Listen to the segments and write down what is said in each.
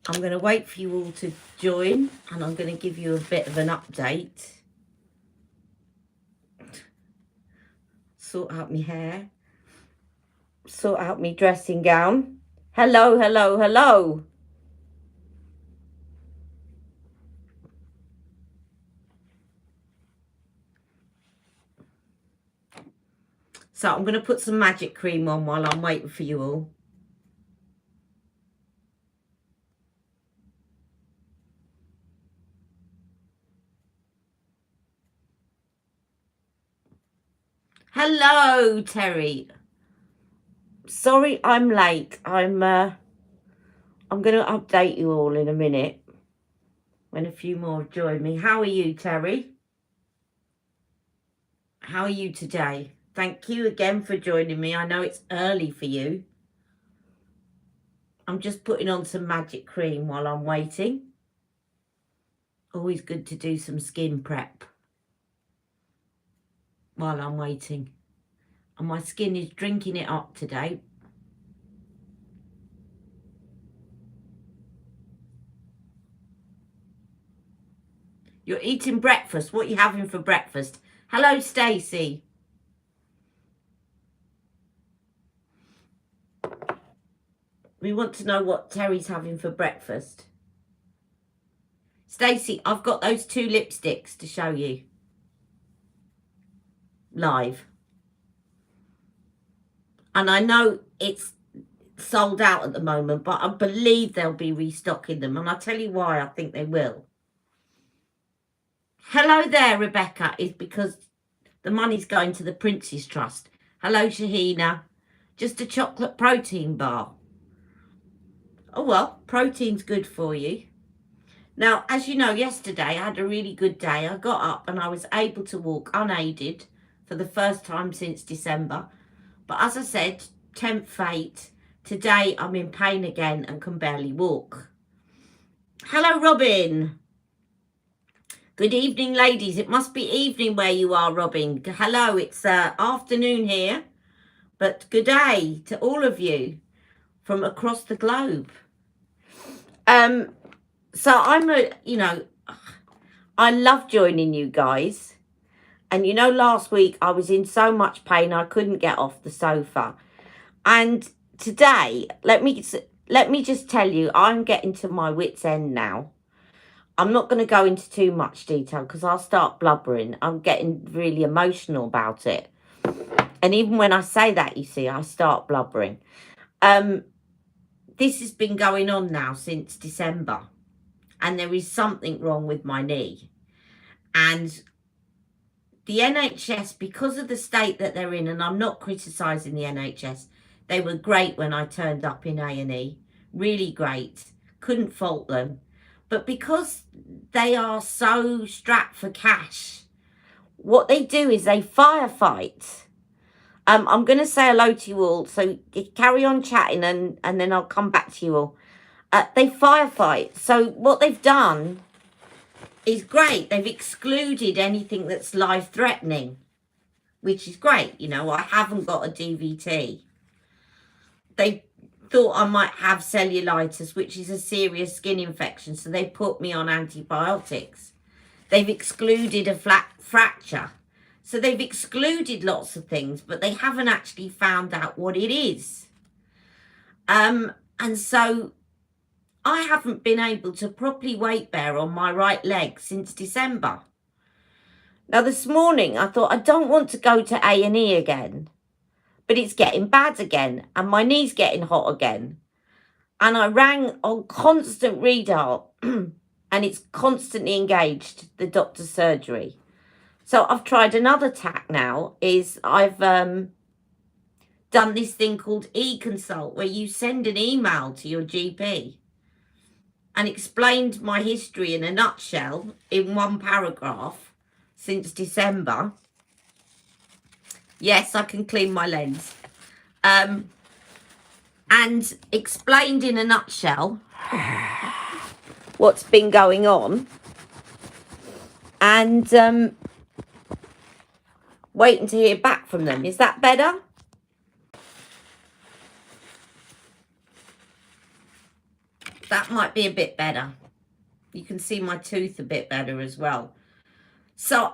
I'm going to wait for you all to join, and I'm going to give you a bit of an update. Sort out my hair. Sort out my dressing gown. Hello, hello, hello. So I'm going to put some magic cream on while I'm waiting for you all. Hello, Terry. Sorry I'm late. I'm going to update you all in a minute when a few more join me. How are you, Terry? How are you today? Thank you again for joining me. I know it's early for you. I'm just putting on some magic cream while I'm waiting. Always good to do some skin prep while I'm waiting. And my skin is drinking it up today. You're eating breakfast. What are you having for breakfast? Hello, Stacey. We want to know what Terry's having for breakfast. Stacey, I've got those 2 lipsticks to show you. Live. And I know it's sold out at the moment, but I believe they'll be restocking them. And I'll tell you why I think they will. Hello there, Rebecca, is because the money's going to the Prince's Trust. Hello, Shahina. Just a chocolate protein bar. Oh, well, protein's good for you. Now, as you know, yesterday I had a really good day. I got up and I was able to walk unaided for the first time since December. But as I said, tempt fate, today I'm in pain again and can barely walk. Hello, Robin. Good evening, ladies. It must be evening where you are, Robin. Hello, it's afternoon here. But good day to all of you from across the globe. So I love joining you guys. And last week I was in so much pain I couldn't get off the sofa. And today, let me just tell you, I'm getting to my wit's end now. I'm not going to go into too much detail because I'll start blubbering. I'm getting really emotional about it. And even when I say that, you see, I start blubbering. This has been going on now since December. And there is something wrong with my knee. And the NHS, because of the state that they're in, and I'm not criticising the NHS, they were great when I turned up in A&E. Really great. Couldn't fault them. But because they are so strapped for cash, what they do is they firefight. I'm going to say hello to you all, so carry on chatting and then I'll come back to you all. They firefight. So what they've done is great. They've excluded anything that's life-threatening, which is great. I haven't got a DVT. They thought I might have cellulitis, which is a serious skin infection, so they put me on antibiotics. They've excluded a fracture. So they've excluded lots of things, but they haven't actually found out what it is. And so I haven't been able to properly weight bear on my right leg since December. Now, this morning, I thought I don't want to go to A&E again, but it's getting bad again, and my knee's getting hot again. And I rang on constant redial, and it's constantly engaged, the doctor's surgery. So I've tried another tack now, is I've done this thing called e-consult, where you send an email to your GP and explained my history in a nutshell in one paragraph since December. Yes, I can clean my lens. And explained in a nutshell what's been going on. And waiting to hear back from them. Is that better? That might be a bit better. You can see my tooth a bit better as well. So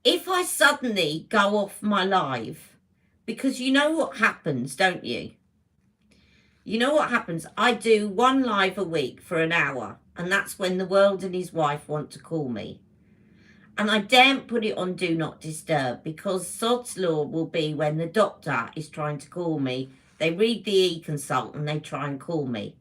if I suddenly go off my live, because you know what happens, don't you? You know what happens? I do one live a week for an hour, and that's when the world and his wife want to call me. And I daren't put it on Do Not Disturb, because sod's law will be when the doctor is trying to call me. They read the e-consult and they try and call me.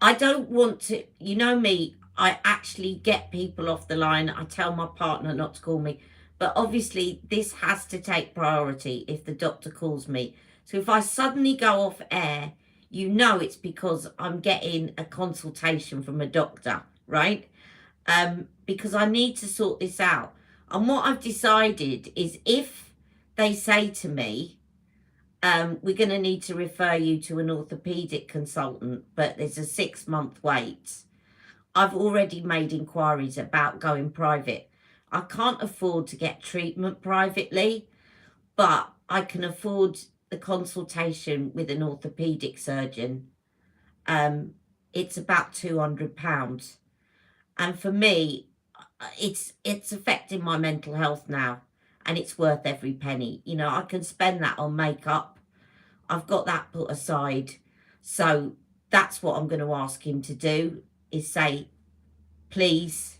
I don't want to, you know me, I actually get people off the line. I tell my partner not to call me. But obviously this has to take priority if the doctor calls me. So if I suddenly go off air, you know it's because I'm getting a consultation from a doctor, right? Because I need to sort this out. And what I've decided is if they say to me, we're going to need to refer you to an orthopaedic consultant, but there's a 6-month wait. I've already made inquiries about going private. I can't afford to get treatment privately, but I can afford the consultation with an orthopaedic surgeon. It's about £200. And for me, it's affecting my mental health now, and it's worth every penny. You know, I can spend that on makeup. I've got that put aside. So that's what I'm going to ask him to do, is say, please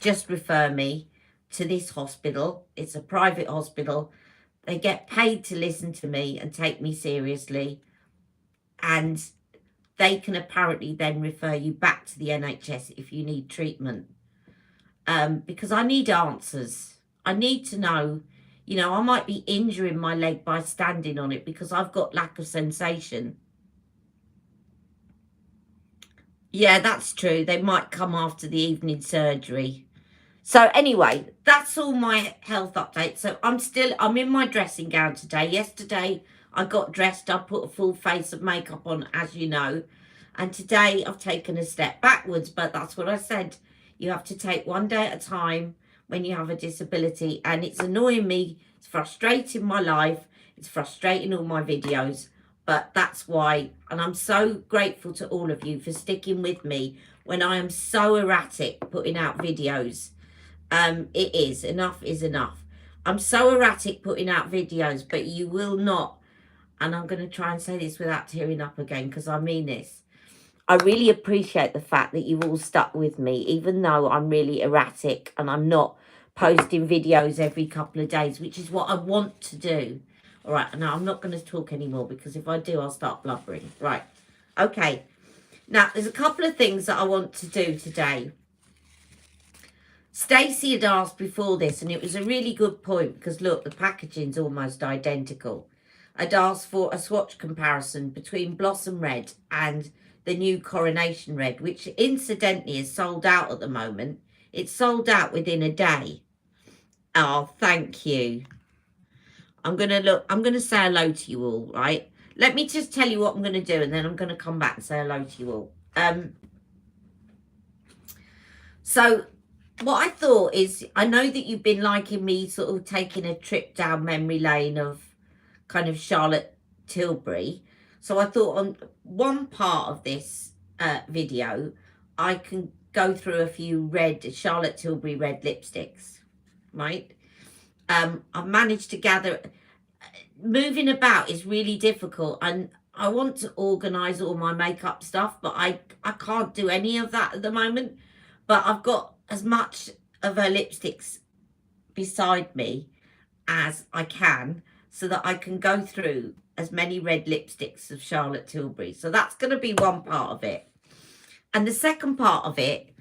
just refer me to this hospital. It's a private hospital. They get paid to listen to me and take me seriously. And they can apparently then refer you back to the NHS if you need treatment. Because I need answers. I need to know, you know, I might be injuring my leg by standing on it because I've got lack of sensation. Yeah, that's true. They might come after the evening surgery. So anyway, that's all my health update. So I'm in my dressing gown today. Yesterday I got dressed. I put a full face of makeup on, as you know. And today I've taken a step backwards, but that's what I said. You have to take one day at a time when you have a disability, and it's annoying me. It's frustrating my life. It's frustrating all my videos, but that's why. And I'm so grateful to all of you for sticking with me when I am so erratic putting out videos. It is. Enough is enough. I'm so erratic putting out videos, but you will not, and I'm going to try and say this without tearing up again because I mean this. I really appreciate the fact that you've all stuck with me, even though I'm really erratic and I'm not posting videos every couple of days, which is what I want to do. All right, now I'm not going to talk anymore because if I do, I'll start blubbering. Right, okay. Now, there's a couple of things that I want to do today. Stacey had asked before this, and it was a really good point because, look, the packaging's almost identical. I'd asked for a swatch comparison between Blossom Red and the new Coronation Red, which incidentally is sold out at the moment. It's sold out within a day. Oh, thank you. I'm going to say hello to you all, right? Let me just tell you what I'm going to do, and then I'm going to come back and say hello to you all. So what I thought is, I know that you've been liking me sort of taking a trip down memory lane of kind of Charlotte Tilbury. So I thought on one part of this video, I can go through a few Charlotte Tilbury red lipsticks, right? I've managed to gather. Moving about is really difficult, and I want to organise all my makeup stuff, but I can't do any of that at the moment. But I've got as much of her lipsticks beside me as I can, so that I can go through as many red lipsticks of Charlotte Tilbury. So that's going to be one part of it. And the second part of it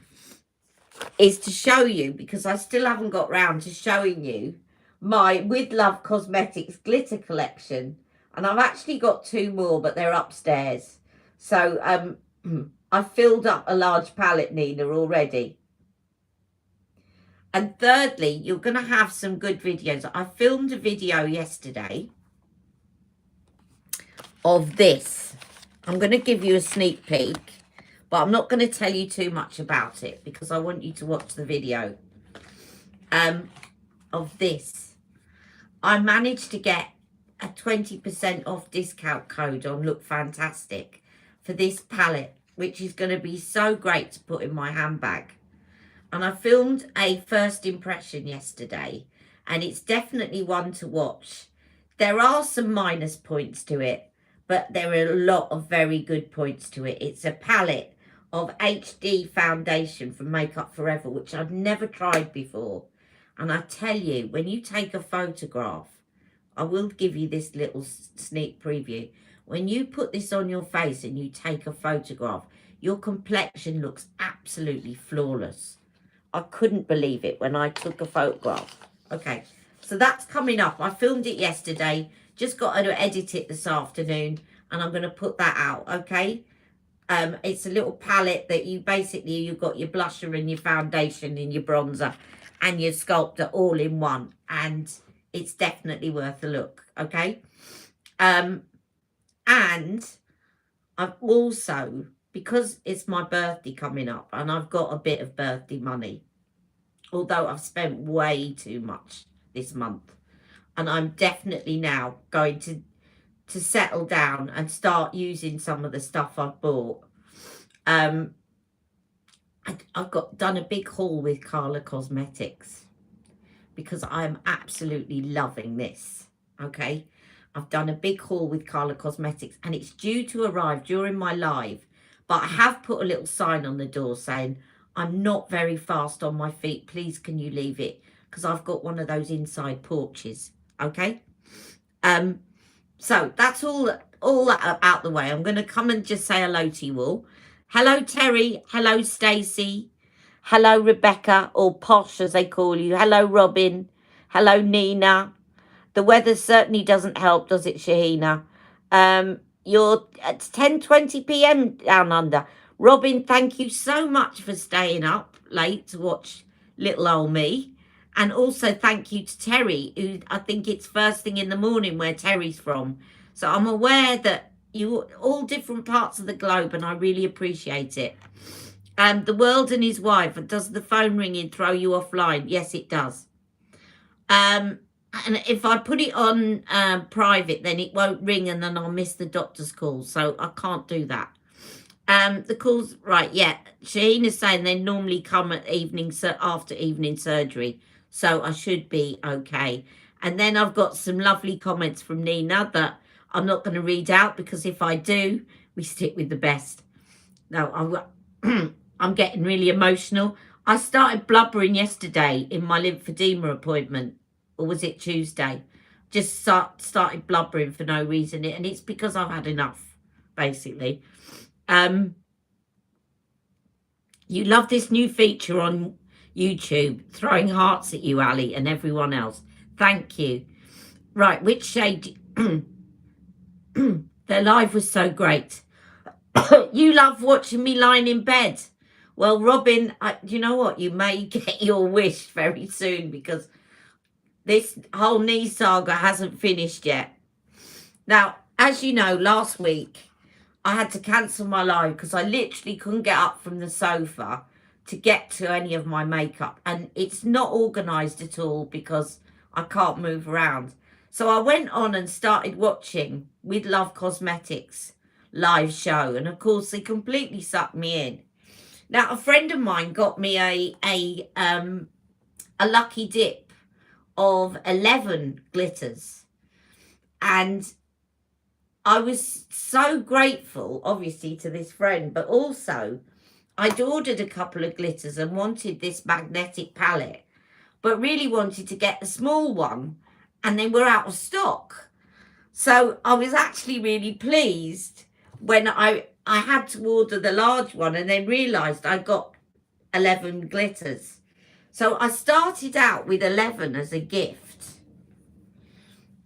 is to show you, because I still haven't got round to showing you my With Love Cosmetics glitter collection. And I've actually got 2 more, but they're upstairs. So I've filled up a large palette, Nina, already. And thirdly, you're going to have some good videos. I filmed a video yesterday of this. I'm going to give you a sneak peek, but I'm not going to tell you too much about it because I want you to watch the video of this. I managed to get a 20% off discount code on Look Fantastic for this palette. which is going to be so great to put in my handbag. And I filmed a first impression yesterday, and it's definitely one to watch. There are some minus points to it, but there are a lot of very good points to it. It's a palette of HD foundation from Makeup Forever, which I've never tried before. And I tell you, when you take a photograph, I will give you this little sneak preview. When you put this on your face and you take a photograph, your complexion looks absolutely flawless. I couldn't believe it when I took a photograph. Okay, so that's coming up. I filmed it yesterday. Just got to edit it this afternoon, and I'm going to put that out, okay? It's a little palette that you've got your blusher and your foundation and your bronzer and your sculptor all in one, and it's definitely worth a look, okay? And I've also, because it's my birthday coming up and I've got a bit of birthday money, although I've spent way too much this month, and I'm definitely now going to settle down and start using some of the stuff I've bought. I've done a big haul with Carla Cosmetics because I'm absolutely loving this, okay? I've done a big haul with Carla Cosmetics, and it's due to arrive during my live, but I have put a little sign on the door saying, I'm not very fast on my feet, please can you leave it, because I've got one of those inside porches, okay? So that's all that out the way. I'm going to come and just say hello to you all. Hello, Terry. Hello, Stacey. Hello, Rebecca, or Posh as they call you. Hello, Robin. Hello, Nina. The weather certainly doesn't help, does it, Shahina? It's 10:20 p.m. down under. Robin, thank you so much for staying up late to watch little old me. And also thank you to Terry, who I think it's first thing in the morning where Terry's from. So I'm aware that you all different parts of the globe, and I really appreciate it. The World and his wife, does the phone ringing throw you offline? Yes, it does. And if I put it on private, then it won't ring, and then I'll miss the doctor's call. So I can't do that. The calls, right, yeah. Shaheen is saying they normally come at after evening surgery. So I should be okay. And then I've got some lovely comments from Nina that I'm not going to read out, because if I do, we stick with the best. No, I'm getting really emotional. I started blubbering yesterday in my lymphedema appointment. Or was it Tuesday? Just started blubbering for no reason. And it's because I've had enough, basically. You love this new feature on YouTube, throwing hearts at you, Ali, and everyone else. Thank you. Right, which shade? Their live was so great. You love watching me lying in bed. Well, Robin, you know what? You may get your wish very soon, because this whole knee saga hasn't finished yet. Now, as you know, last week I had to cancel my live because I literally couldn't get up from the sofa to get to any of my makeup. And it's not organised at all because I can't move around. So I went on and started watching With Love Cosmetics live show. And of course, they completely sucked me in. Now, a friend of mine got me a lucky dip of 11 glitters. And I was so grateful, obviously, to this friend, but also I'd ordered a couple of glitters and wanted this magnetic palette, but really wanted to get the small one, and they were out of stock. So I was actually really pleased when I had to order the large one, and then realised I got 11 glitters. So I started out with 11 as a gift.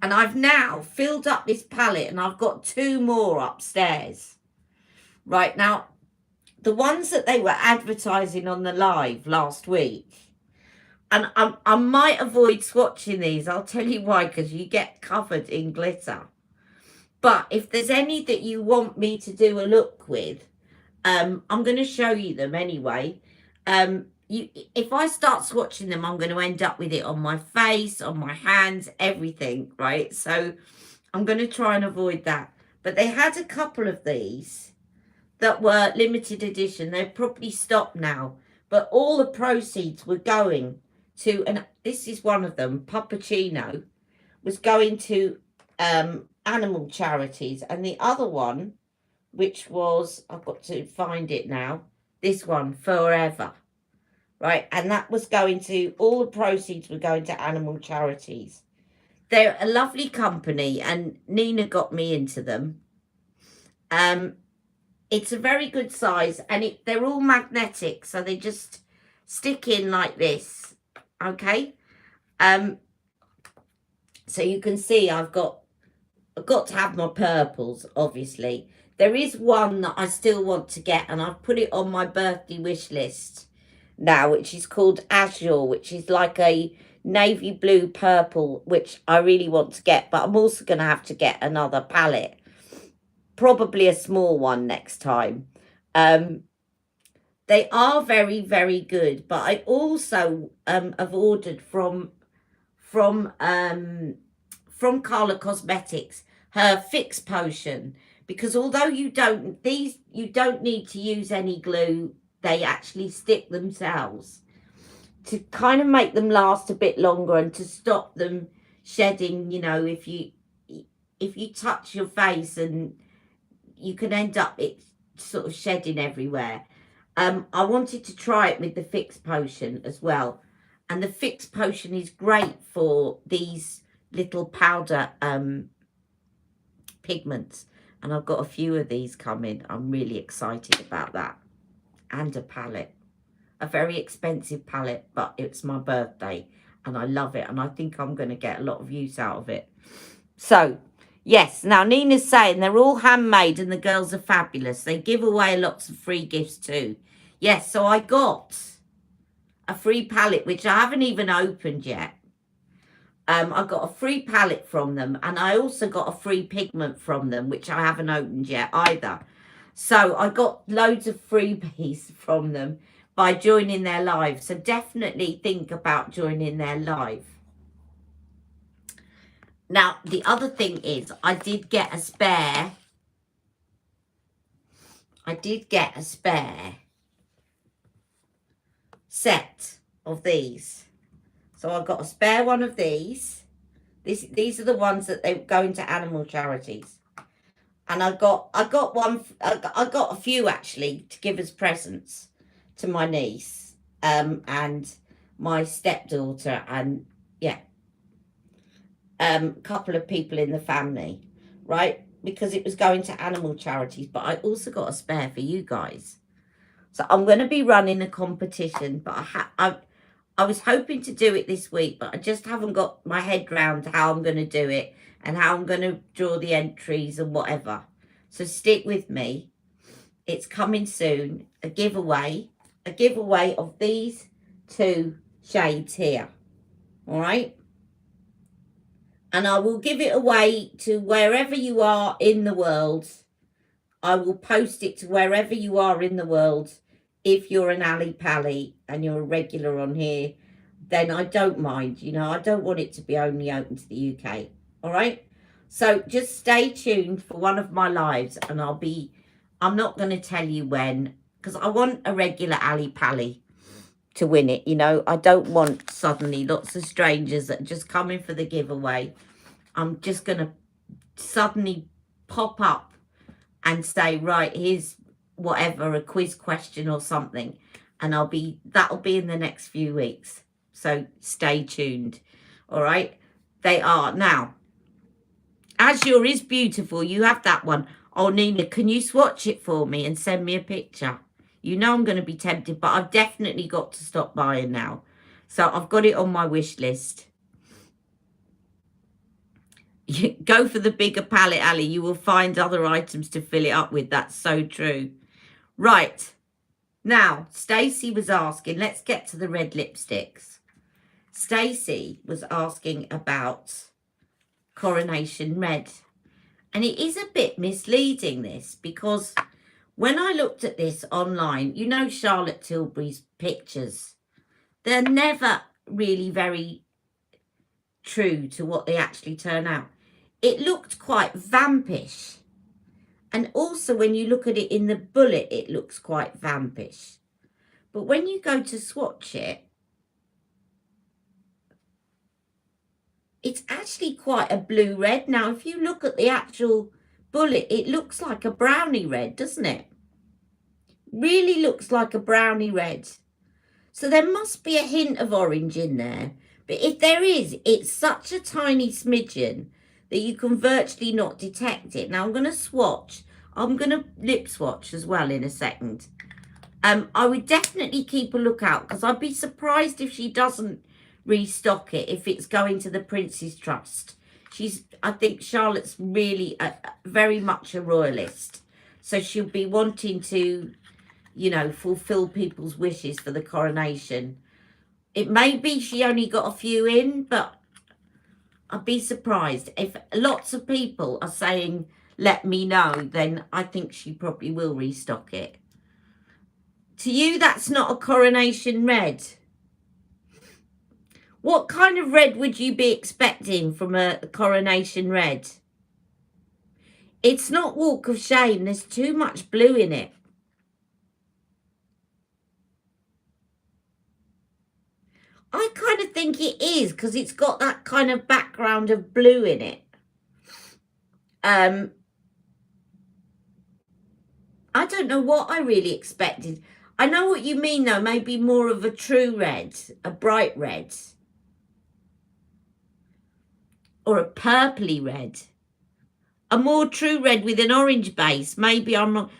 And I've now filled up this palette, and I've got 2 more upstairs. Right, now, the ones that they were advertising on the live last week, and I might avoid swatching these. I'll tell you why, because you get covered in glitter. But if there's any that you want me to do a look with, I'm going to show you them anyway. If I start swatching them, I'm going to end up with it on my face, on my hands, everything, right? So I'm going to try and avoid that. But they had a couple of these that were limited edition. They've probably stopped now, but all the proceeds were going to, and this is one of them, Puppuccino, was going to animal charities. And the other one, which was, I've got to find it now, this one, Forever, right? And that was going to, all the proceeds were going to animal charities. They're a lovely company, and Nina got me into them. It's a very good size, and they're all magnetic, so they just stick in like this, okay? So you can see I've got to have my purples, obviously. There is one that I still want to get, and I've put it on my birthday wish list now, which is called Azure, which is like a navy blue purple, which I really want to get, but I'm also going to have to get another palette. Probably a small one next time. They are very, very good, but I also have ordered from Carla Cosmetics her Fix Potion, because although you don't need to use any glue, they actually stick themselves to kind of make them last a bit longer and to stop them shedding. You know, if you touch your face, and you can end up it sort of shedding everywhere. I wanted to try it with the Fix Potion as well, and the Fix Potion is great for these little powder pigments, and I've got a few of these coming. I'm really excited about that. And a palette, a very expensive palette, but it's my birthday and I love it, and I think I'm going to get a lot of use out of it. So yes, now Nina's saying they're all handmade and the girls are fabulous. They give away lots of free gifts too. Yes, so I got a free palette, which I haven't even opened yet. I got a free palette from them, and I also got a free pigment from them, which I haven't opened yet either. So I got loads of freebies from them by joining their live. So definitely think about joining their live. Now, the other thing is I did get a spare. Set of these. So I got a spare one of these. These are the ones that they go into animal charities. And I got a few actually to give as presents to my niece and my stepdaughter, and yeah, a couple of people in the family, right? Because it was going to animal charities, but I also got a spare for you guys. So I'm going to be running a competition, but I was hoping to do it this week, but I just haven't got my head round how I'm going to do it and how I'm going to draw the entries and whatever. So stick with me. It's coming soon. A giveaway of these two shades here. All right. And I will give it away to wherever you are in the world. I will post it to wherever you are in the world. If you're an Ali Pally and you're a regular on here, then I don't mind. You know, I don't want it to be only open to the UK. All right. So just stay tuned for one of my lives, and I'm not going to tell you when, because I want a regular Ali Pally to win it. You know, I don't want suddenly lots of strangers that are just coming for the giveaway. I'm just going to suddenly pop up and say, right, here's whatever, a quiz question or something, and that'll be in the next few weeks. So stay tuned. All right. They are now. Azure is beautiful. You have that one. Oh, Nina, can you swatch it for me and send me a picture? You know I'm going to be tempted, but I've definitely got to stop buying now. So I've got it on my wish list. Go for the bigger palette, Ali. You will find other items to fill it up with. That's so true. Right. Now, Stacey was asking, let's get to the red lipsticks. Stacey was asking about Coronation Red. And it is a bit misleading, this, because when I looked at this online, you know Charlotte Tilbury's pictures, they're never really very true to what they actually turn out. It looked quite vampish. And also when you look at it in the bullet, it looks quite vampish. But when you go to swatch it, it's actually quite a blue red. Now, if you look at the actual bullet, it looks like a brownie red, doesn't it? Really looks like a brownie red. So there must be a hint of orange in there. But if there is, it's such a tiny smidgen that you can virtually not detect it. Now I'm going to swatch. I'm going to lip swatch as well in a second. I would definitely keep a lookout because I'd be surprised if she doesn't restock it, if it's going to the Prince's Trust. I think Charlotte's really very much a royalist. So she'll be wanting to, you know, fulfill people's wishes for the coronation. It may be she only got a few in, but I'd be surprised. If lots of people are saying, let me know, then I think she probably will restock it. To you, that's not a coronation red. What kind of red would you be expecting from a coronation red? It's not Walk of Shame. There's too much blue in it. I kind of think it is because it's got that kind of background of blue in it. I don't know what I really expected. I know what you mean, though. Maybe more of a true red, a bright red. Or a purpley red. A more true red with an orange base. Maybe I'm wrong.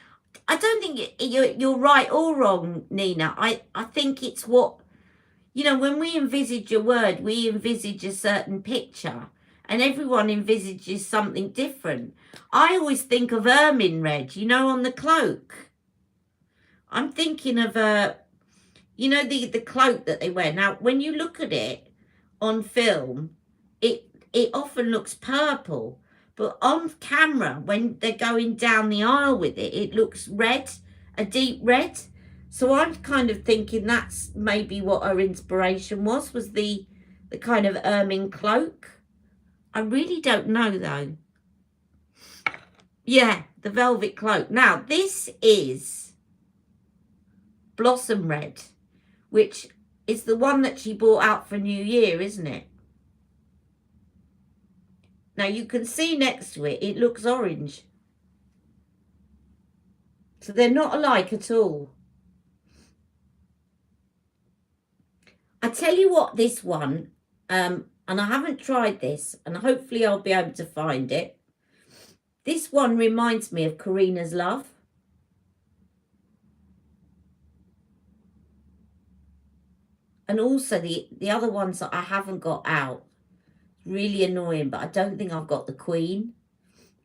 I don't think you're right or wrong, Nina. I think it's what, you know, when we envisage a word, we envisage a certain picture. And everyone envisages something different. I always think of ermine red, you know, on the cloak. I'm thinking of you know, the cloak that they wear. Now, when you look at it on film, it often looks purple. But on camera, when they're going down the aisle with it, it looks red, a deep red. So I'm kind of thinking that's maybe what her inspiration was the kind of ermine cloak. I really don't know, though. Yeah, the velvet cloak. Now, this is Blossom Red, which is the one that she brought out for New Year, isn't it? Now, you can see next to it, it looks orange. So they're not alike at all. I tell you what, this one, and I haven't tried this, and hopefully I'll be able to find it. This one reminds me of Karina's Love. And also the other ones that I haven't got out. Really annoying, but I don't think I've got the Queen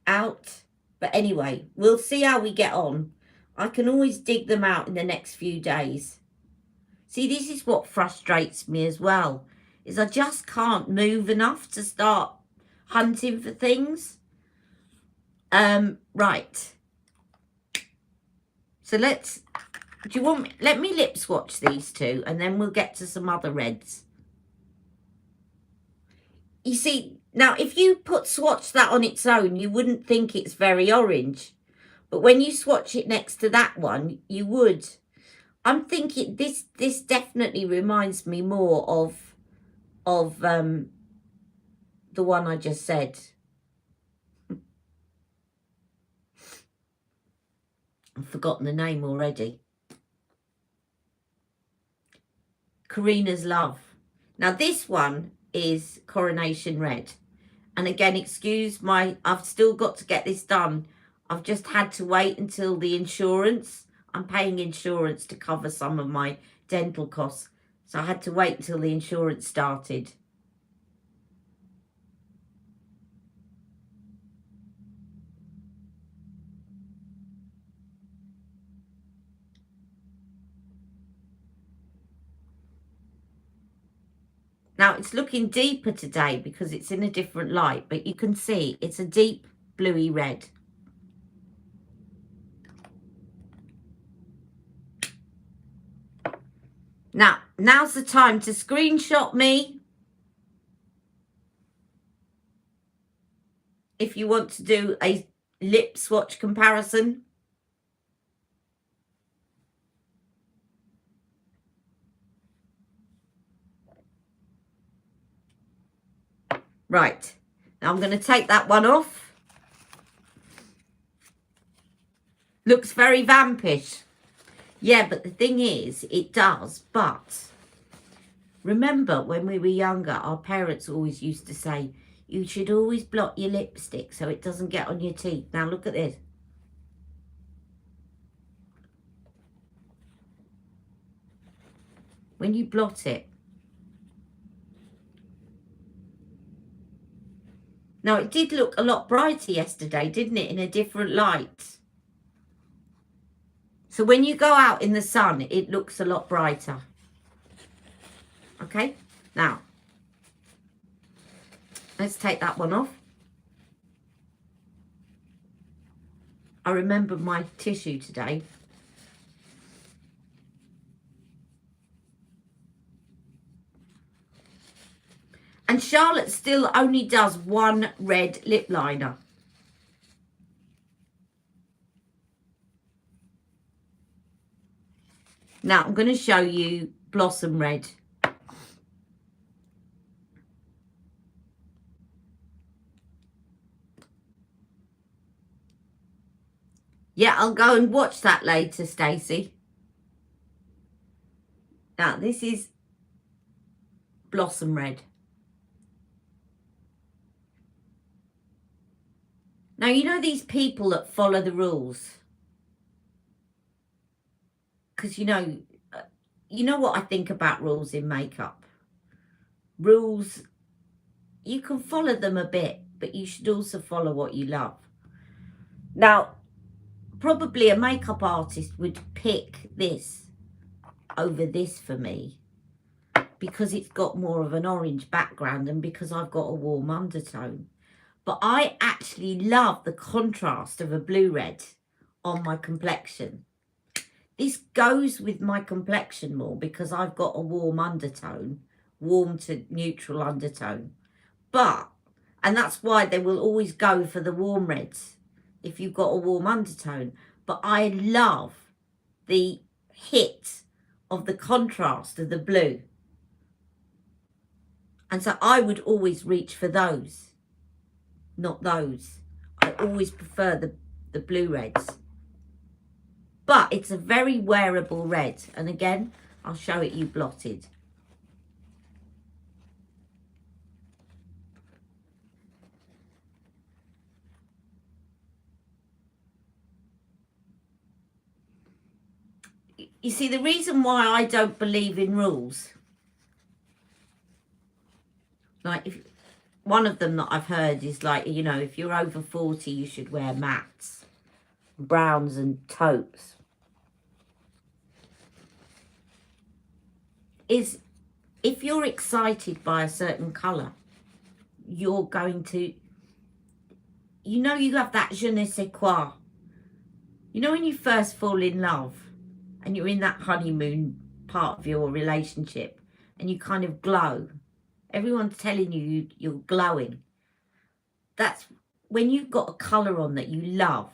out. But anyway, we'll see how we get on. I can always dig them out in the next few days. See, this is what frustrates me as well, is I just can't move enough to start hunting for things. Right. So let me lip swatch these two and then we'll get to some other reds. You see, now if you swatch that on its own, you wouldn't think it's very orange. But when you swatch it next to that one, you would. I'm thinking this definitely reminds me more of the one I just said. I've forgotten the name already. Karina's Love. Now this one is Coronation Red. And again, excuse I've still got to get this done. I've just had to wait until the insurance. I'm paying insurance to cover some of my dental costs. So I had to wait until the insurance started. Now, it's looking deeper today because it's in a different light, but you can see it's a deep bluey red. Now, now's the time to screenshot me if you want to do a lip swatch comparison. Right, now I'm going to take that one off. Looks very vampish. Yeah, but the thing is, it does, but remember when we were younger, our parents always used to say, you should always blot your lipstick so it doesn't get on your teeth. Now look at this. When you blot it. Now, it did look a lot brighter yesterday, didn't it? In a different light. So when you go out in the sun, it looks a lot brighter. Okay, now, let's take that one off. I remembered my tissue today. And Charlotte still only does one red lip liner. Now I'm going to show you Blossom Red. Yeah, I'll go and watch that later, Stacey. Now this is Blossom Red. Now, you know these people that follow the rules? Because, you know what I think about rules in makeup? Rules, you can follow them a bit, but you should also follow what you love. Now, probably a makeup artist would pick this over this for me because it's got more of an orange background and because I've got a warm undertone. But I actually love the contrast of a blue-red on my complexion. This goes with my complexion more because I've got a warm undertone, warm to neutral undertone. And that's why they will always go for the warm reds if you've got a warm undertone. But I love the hit of the contrast of the blue. And so I would always reach for those. Not those. I always prefer the blue reds. But it's a very wearable red. And again, I'll show it you blotted. You see, the reason why I don't believe in rules, like if one of them that I've heard is like, if you're over 40, you should wear mattes, browns and taupes. Is if you're excited by a certain colour, you're going to, you have that je ne sais quoi. When you first fall in love and you're in that honeymoon part of your relationship and you kind of glow. Everyone's telling you you're glowing. That's when you've got a colour on that you love.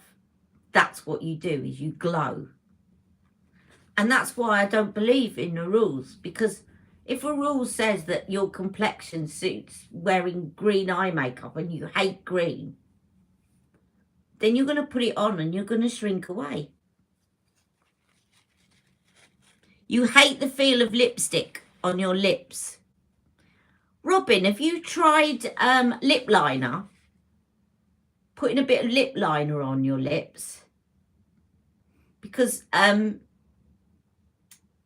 That's what you do, is you glow. And that's why I don't believe in the rules. Because if a rule says that your complexion suits wearing green eye makeup and you hate green, then you're going to put it on and you're going to shrink away. You hate the feel of lipstick on your lips. Robin, have you tried lip liner? Putting a bit of lip liner on your lips? Because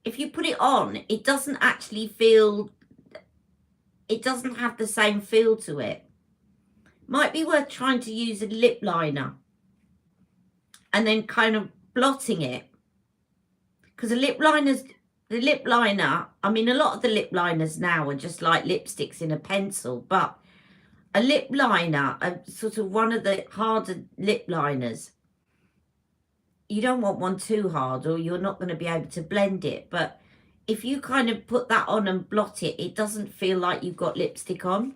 if you put it on, it doesn't actually feel, it doesn't have the same feel to it. Might be worth trying to use a lip liner and then kind of blotting it. Because the lip liner, I mean, a lot of the lip liners now are just like lipsticks in a pencil, but a lip liner, sort of one of the harder lip liners, you don't want one too hard or you're not going to be able to blend it. But if you kind of put that on and blot it, it doesn't feel like you've got lipstick on.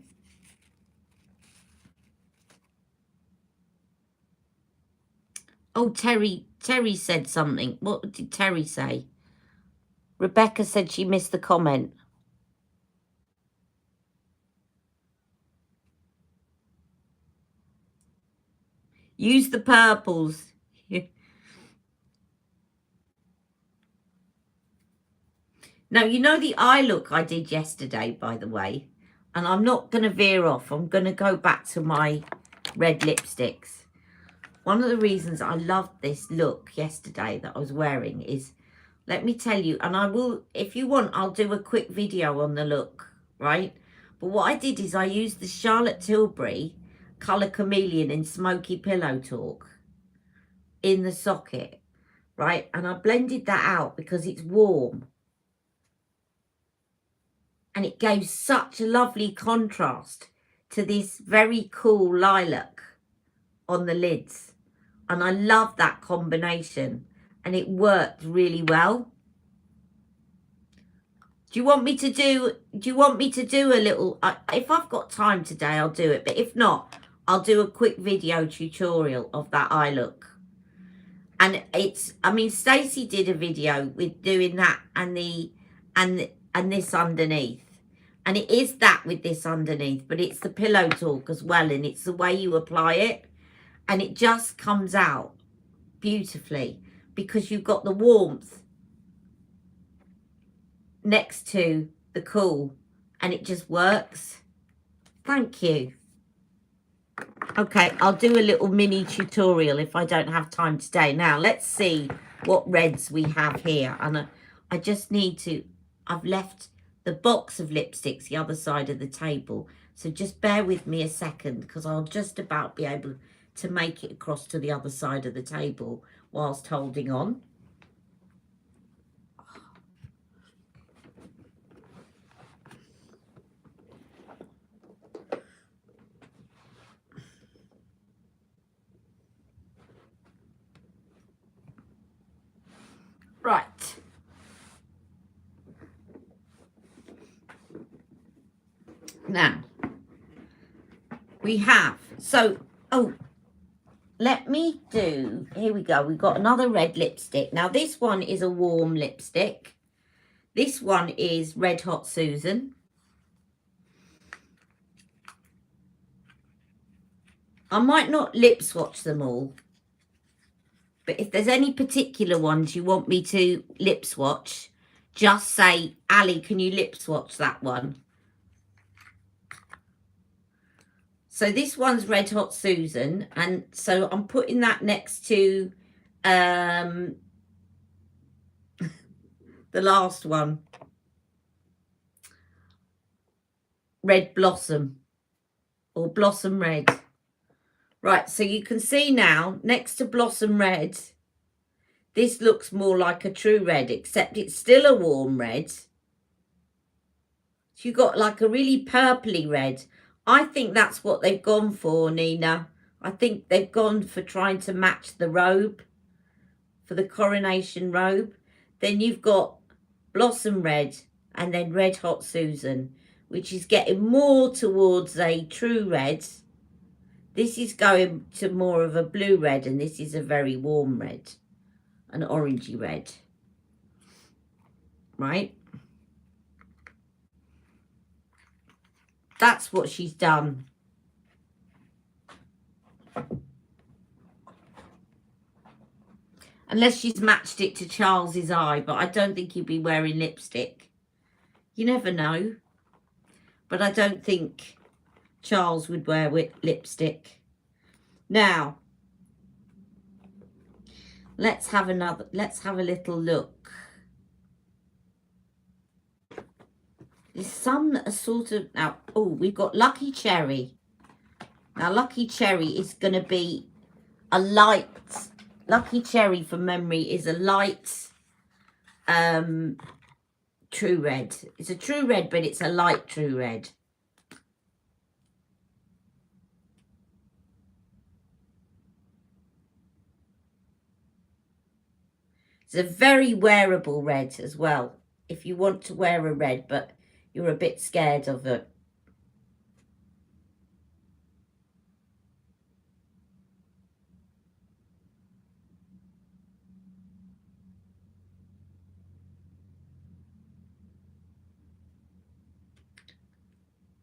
Oh, Terry said something. What did Terry say? Rebecca said she missed the comment. Use the purples. Now, you know the eye look I did yesterday, by the way, and I'm not going to veer off. I'm going to go back to my red lipsticks. One of the reasons I loved this look yesterday that I was wearing is, let me tell you, and I will, if you want, I'll do a quick video on the look, right? But what I did is I used the Charlotte Tilbury Colour Chameleon in Smoky Pillow Talk in the socket, right? And I blended that out because it's warm. And it gave such a lovely contrast to this very cool lilac on the lids. And I love that combination. And it worked really well. Do you want me to do a little, if I've got time today, I'll do it. But if not, I'll do a quick video tutorial of that eye look. And it's, I mean, Stacey did a video with doing that and this underneath. And it is that with this underneath, but it's the Pillow Talk as well. And it's the way you apply it. And it just comes out beautifully because you've got the warmth next to the cool. And it just works. Thank you. Okay, I'll do a little mini tutorial if I don't have time today. Now, let's see what reds we have here. And I just need to, I've left the box of lipsticks the other side of the table, so just bear with me a second because I'll just about be able to make it across to the other side of the table whilst holding on. Right. Now, we have, so, oh, let me do, here we go. We've got another red lipstick. Now, this one is a warm lipstick. This one is Red Hot Susan. I might not lip swatch them all, but if there's any particular ones you want me to lip swatch, just say, Ali, can you lip swatch that one? So this one's Red Hot Susan, and so I'm putting that next to the last one, Red Blossom, or Blossom Red. Right, so you can see now, next to Blossom Red, this looks more like a true red, except it's still a warm red. So you've got like a really purpley red. I think that's what they've gone for, Nina. I think they've gone for trying to match the robe, for the coronation robe. Then you've got Blossom Red and then Red Hot Susan, which is getting more towards a true red. This is going to more of a blue red, and this is a very warm red, an orangey red, right? That's what she's done. Unless she's matched it to Charles's eye, but I don't think he'd be wearing lipstick. You never know. But I don't think Charles would wear lipstick. Now, let's have a little look. There's some that are sort of, now, oh, we've got Lucky Cherry. Now, Lucky Cherry is going to be a light, Lucky Cherry from memory is a light true red. It's a true red, but it's a light true red. It's a very wearable red as well, if you want to wear a red, but you're a bit scared of it.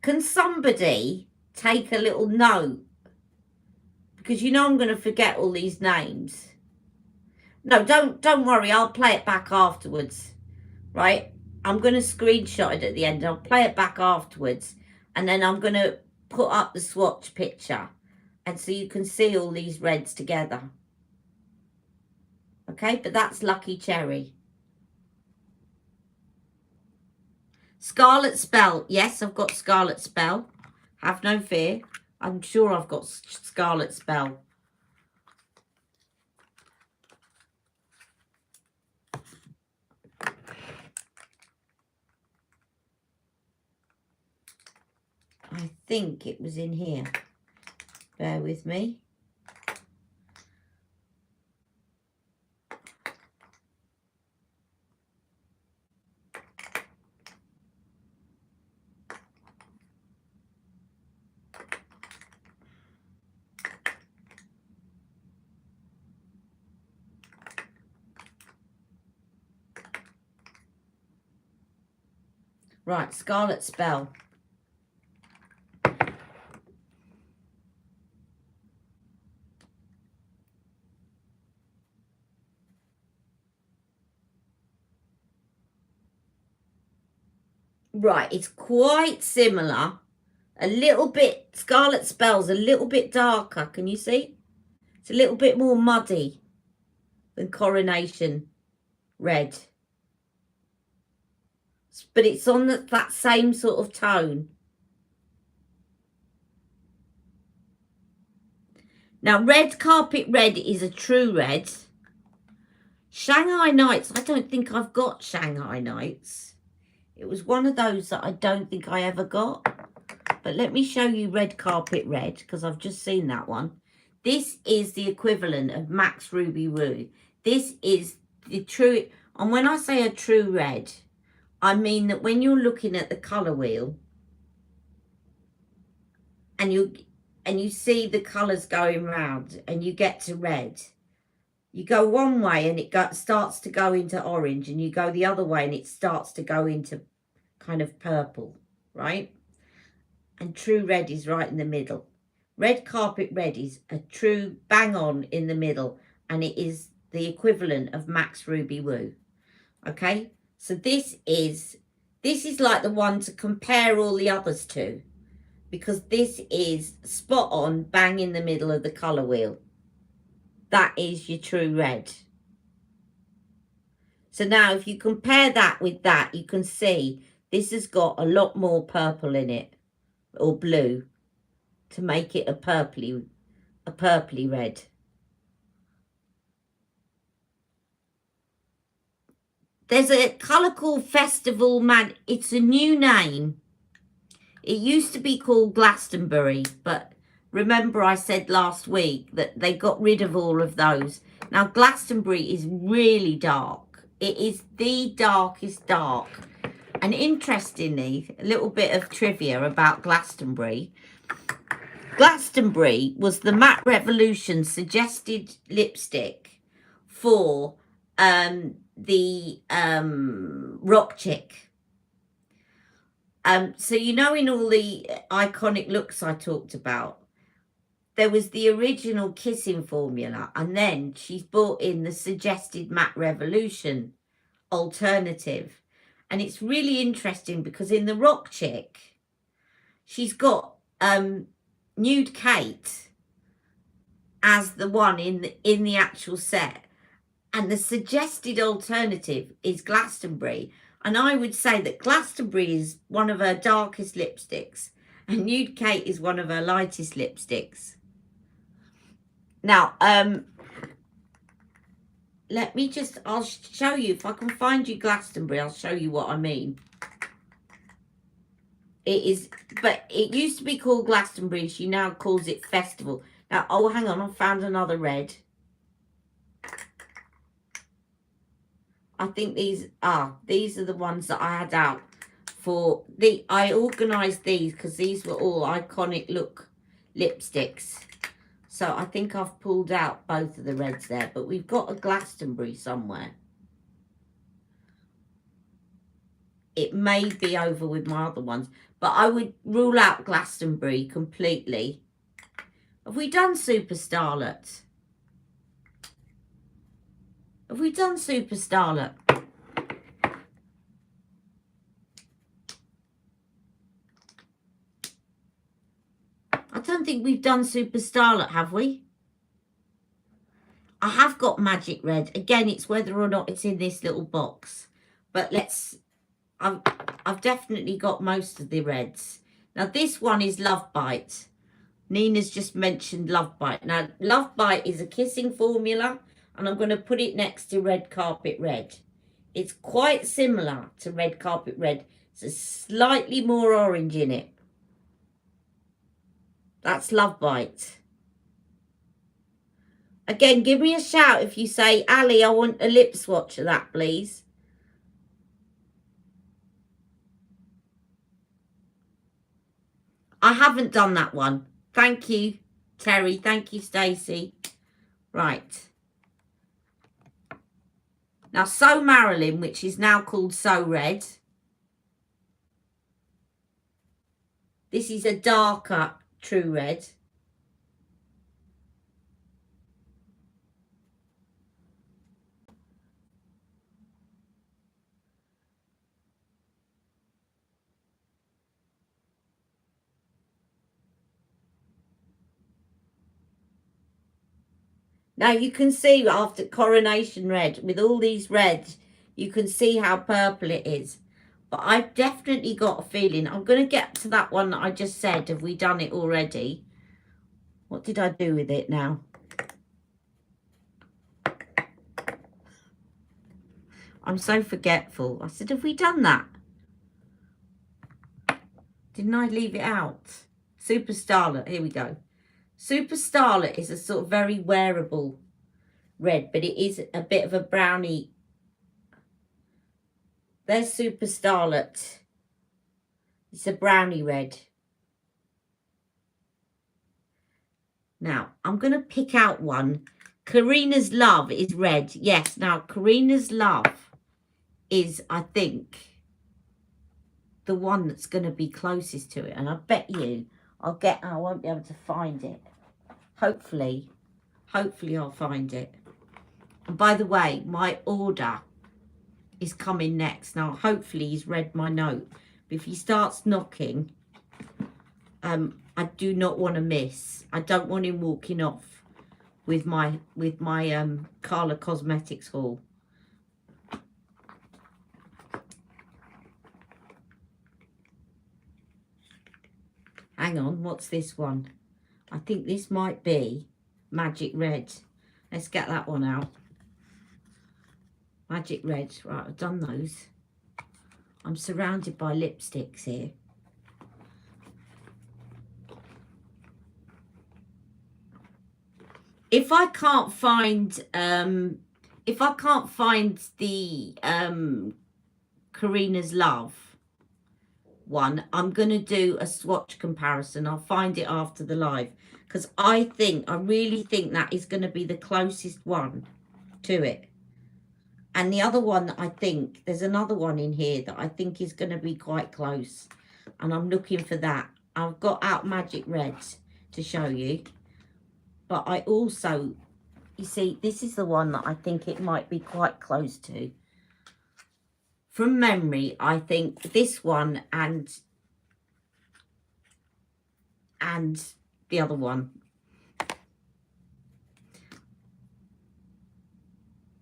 Can somebody take a little note? Because you know I'm going to forget all these names. No, don't worry. I'll play it back afterwards, right? I'm going to screenshot it at the end. I'll play it back afterwards. And then I'm going to put up the swatch picture. And so you can see all these reds together. Okay, but that's Lucky Cherry. Scarlet Spell. Yes, I've got Scarlet Spell. Have no fear. I'm sure I've got Scarlet Spell. I think it was in here. Bear with me. Right, Scarlet Spell. Right, it's quite similar. A little bit, Scarlet Spell's a little bit darker, can you see? It's a little bit more muddy than Coronation Red. But it's on that same sort of tone. Now, Red Carpet Red is a true red. Shanghai Nights, I don't think I've got Shanghai Nights. It was one of those that I don't think I ever got. But let me show you Red Carpet Red, because I've just seen that one. This is the equivalent of Max Ruby Woo. This is the true, and when I say a true red, I mean that when you're looking at the colour wheel and you see the colours going round and you get to red, you go one way and it starts to go into orange, and you go the other way and it starts to go into kind of purple, right? And true red is right in the middle. Red Carpet Red is a true bang on in the middle, and it is the equivalent of Max Ruby Woo. Okay, so this is like the one to compare all the others to, because this is spot on, bang in the middle of the colour wheel. That is your true red. So now if you compare that with that, you can see this has got a lot more purple in it, or blue, to make it a purpley red. There's a colour called Festival Man. It's a new name. It used to be called Glastonbury, but remember I said last week that they got rid of all of those. Now Glastonbury is really dark. It is the darkest dark. And interestingly, a little bit of trivia about Glastonbury. Glastonbury was the Matte Revolution suggested lipstick for the Rock Chick. So you know, in all the iconic looks I talked about, there was the original kissing formula, and then she's brought in the suggested Matte Revolution alternative. And it's really interesting because in the Rock Chick, she's got Nude Kate as the one in the actual set, and the suggested alternative is Glastonbury. And I would say that Glastonbury is one of her darkest lipsticks, and Nude Kate is one of her lightest lipsticks. Now, let me just, I'll show you, if I can find you Glastonbury, I'll show you what I mean. It is, but it used to be called Glastonbury. She now calls it Festival. Now, oh, hang on, I found another red. I think these are the ones that I had out for I organised these because these were all iconic look lipsticks. So I think I've pulled out both of the reds there, but we've got a Glastonbury somewhere. it may be over with my other ones. But I would rule out Glastonbury completely. Have we done Super Starlet? Have we done Super Starlet? I don't think we've done Super Starlet, have we? I have got Magic Red. Again, it's whether or not it's in this little box. But let's... I've definitely got most of the reds. Now, this one is Love Bite. Nina's just mentioned Love Bite. Now, Love Bite is a kissing formula, and I'm going to put it next to Red Carpet Red. It's quite similar to Red Carpet Red. It's slightly more orange in it. That's Love Bite. Again, give me a shout if you say, Ali, I want a lip swatch of that, please. I haven't done that one. Thank you, Terry. Thank you, Stacey. Right. Now, So Marilyn, which is now called So Red. This is a darker True Red. Now, you can see after Coronation Red, with all these reds, you can see how purple it is. But I've definitely got a feeling. I'm going to get to that one that I just said. Have we done it already? What did I do with it now? I'm so forgetful. I said, have we done that? Didn't I leave it out? Super Starlet. Here we go. Super Starlet is a sort of very wearable red, but it is a bit of a brownie. There's Super Starlet. It's a brownie red. Now, I'm going to pick out one. Karina's Love is red. Yes, now Karina's Love is, I think, the one that's going to be closest to it. And I bet you I won't be able to find it. Hopefully I'll find it. And by the way, my order is coming next. Now, hopefully he's read my note. But if he starts knocking, I do not want to miss. I don't want him walking off with my Carla Cosmetics haul. Hang on, what's this one? I think this might be Magic Red. Let's get that one out. Magic Red. Right, I've done those. I'm surrounded by lipsticks here. If I can't find the Karina's Love one, I'm going to do a swatch comparison. I'll find it after the live, because I really think that is going to be the closest one to it. And the other one that I think, there's another one in here that I think is going to be quite close, and I'm looking for that. I've got out Magic Reds to show you, but I also, you see, this is the one that I think it might be quite close to. From memory, I think this one and the other one.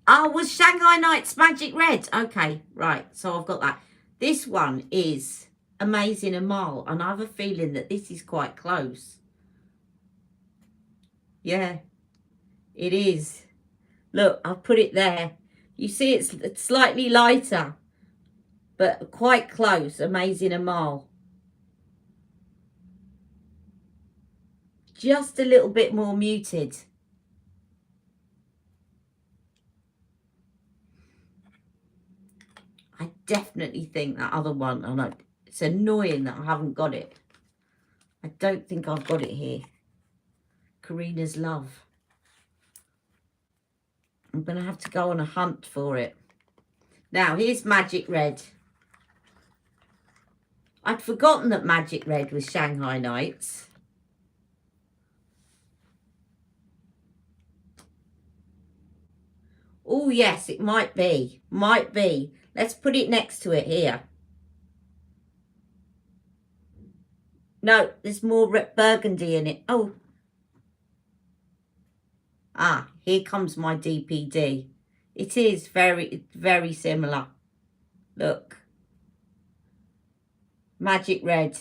Oh, was Shanghai Nights Magic Red? Okay, right. So I've got that. This one is Amazing Amal, and I have a feeling that this is quite close. Yeah, it is. Look, I've put it there. You see it's slightly lighter, but quite close. Amazing Amal. Just a little bit more muted. I definitely think that other one, I know it's annoying that I haven't got it. I don't think I've got it here. Karina's Love. I'm going to have to go on a hunt for it. Now, here's Magic Red. I'd forgotten that Magic Red was Shanghai Nights. Oh, yes, it might be. Might be. Let's put it next to it here. No, there's more burgundy in it. Oh. Ah, here comes my DPD. It is very, very similar. Look. Magic Red.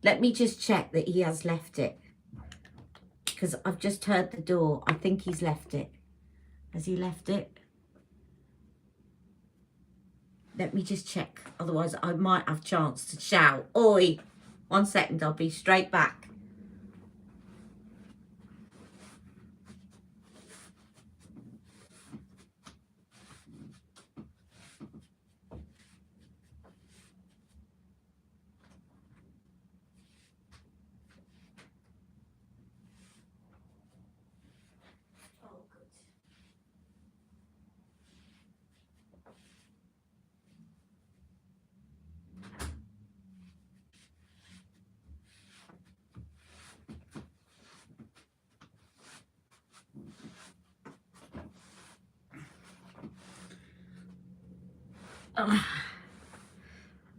Let me just check that he has left it. Because I've just heard the door. I think he's left it. Has he left it? Let me just check. Otherwise, I might have a chance to shout. Oi! 1 second, I'll be straight back.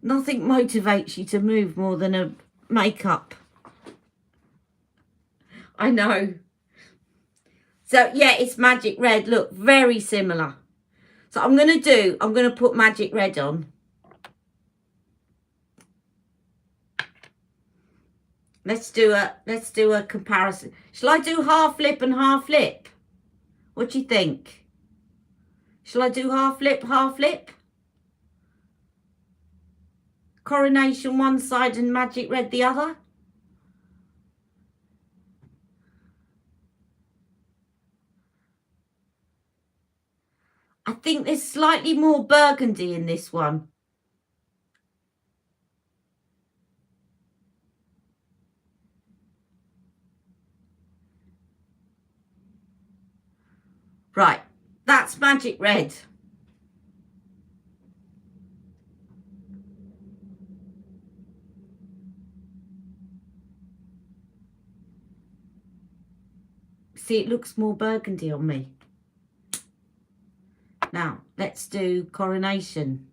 Nothing motivates you to move more than a makeup. I know. So, yeah, it's Magic Red. Look, very similar. So, I'm going to put Magic Red on. Let's do a comparison. Shall I do half lip and half lip? What do you think? Shall I do half lip, half lip? Coronation one side and Magic Red the other? I think there's slightly more burgundy in this one. Right, that's Magic Red. See, it looks more burgundy on me. Now, let's do Coronation.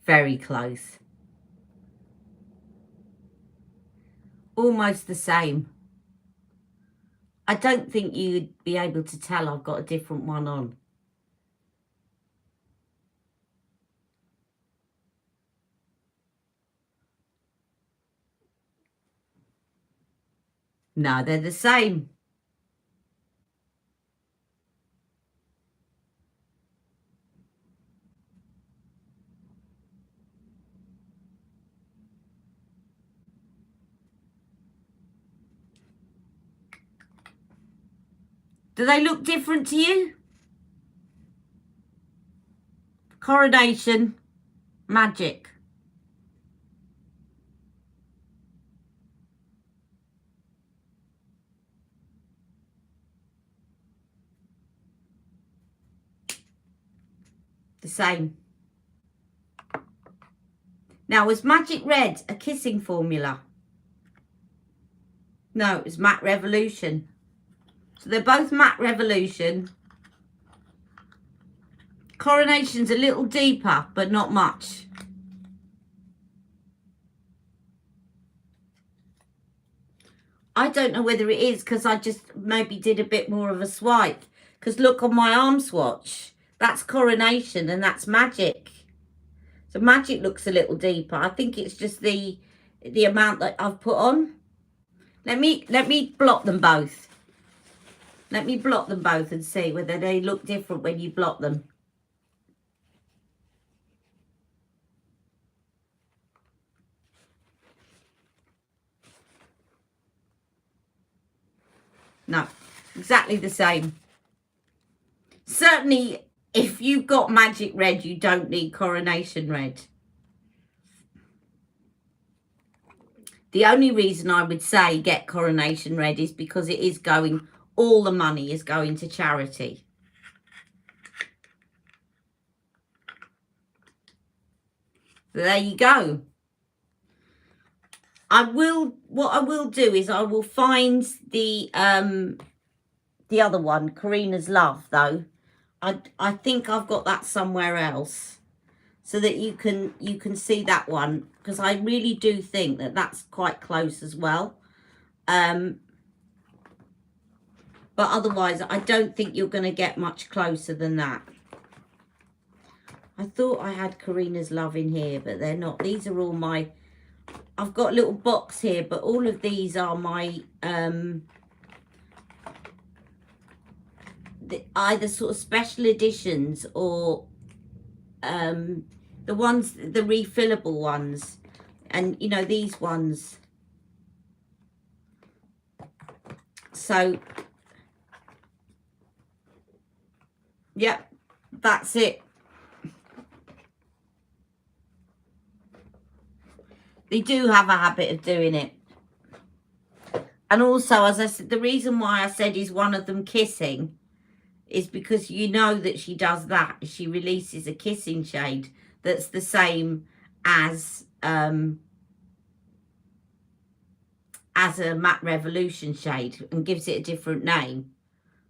Very close. Almost the same. I don't think you'd be able to tell I've got a different one on. No, they're the same. Do they look different to you? Coronation, Magic. The same. Now, was Magic Red a kissing formula? No, it was Matte Revolution. So they're both Matte Revolution. Coronation's a little deeper, but not much. I don't know whether it is because I just maybe did a bit more of a swipe. Because look on my arm swatch. That's Coronation and that's Magic. So Magic looks a little deeper. I think it's just the amount that I've put on. Let me blot them both. Let me blot them both and see whether they look different when you blot them. No, exactly the same. Certainly, if you've got Magic Red, you don't need Coronation Red. The only reason I would say get Coronation Red is because it is going, all the money is going to charity. There you go. What I will do is I will find the other one, Karina's Love, though. I think I've got that somewhere else, so that you can see that one, because I really do think that that's quite close as well. But otherwise, I don't think you're going to get much closer than that. I thought I had Karina's Love in here, but they're not. These are all my... I've got a little box here, but all of these are my... either sort of special editions or the ones, the refillable ones. And, you know, these ones. So, yeah, that's it. They do have a habit of doing it. And also, as I said, the reason why I said is one of them kissing is because you know that she does that. She releases a kissing shade that's the same as a Matte Revolution shade and gives it a different name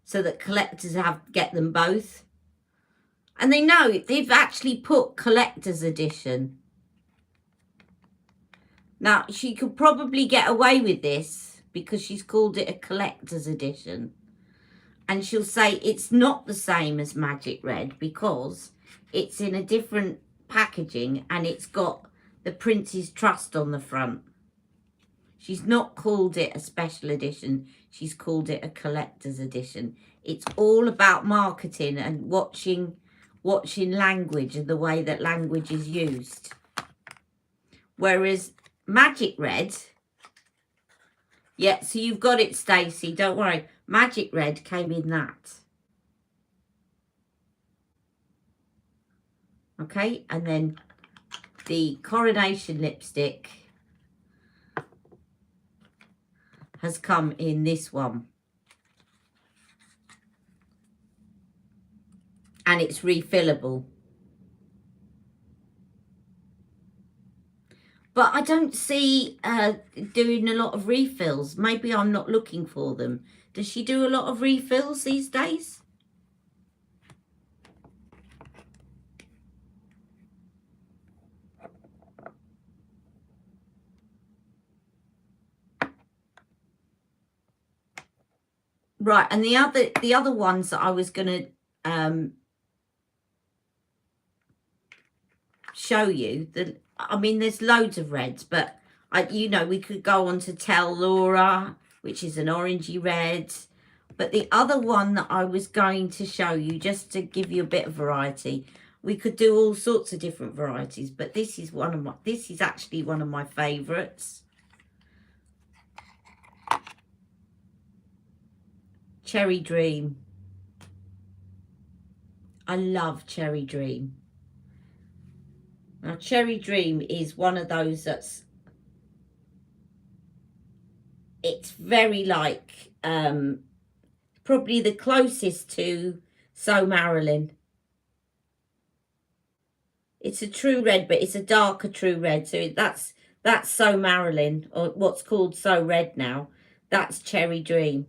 so that collectors get them both. And they know they've actually put collector's edition. Now, she could probably get away with this because she's called it a collector's edition. And she'll say it's not the same as Magic Red because it's in a different packaging and it's got the Prince's Trust on the front. She's not called it a special edition. She's called it a collector's edition. It's all about marketing and watching language and the way that language is used. Whereas Magic Red, yeah, so you've got it, Stacey, don't worry. Magic Red came in that. Okay, and then the Coronation lipstick has come in this one. And it's refillable. But I don't see doing a lot of refills. Maybe I'm not looking for them. Does she do a lot of refills these days? Right, and the other ones that I was going to show you, I mean, there's loads of reds, but you know, we could go on to Tell Laura, which is an orangey red. But the other one that I was going to show you, just to give you a bit of variety, we could do all sorts of different varieties, but this is actually one of my favorites. Cherry Dream. I love Cherry Dream. Now, Cherry Dream is one of those that's, it's very like, probably the closest to So Marilyn. It's a true red, but it's a darker true red. So that's So Marilyn, or what's called So Red now. That's Cherry Dream.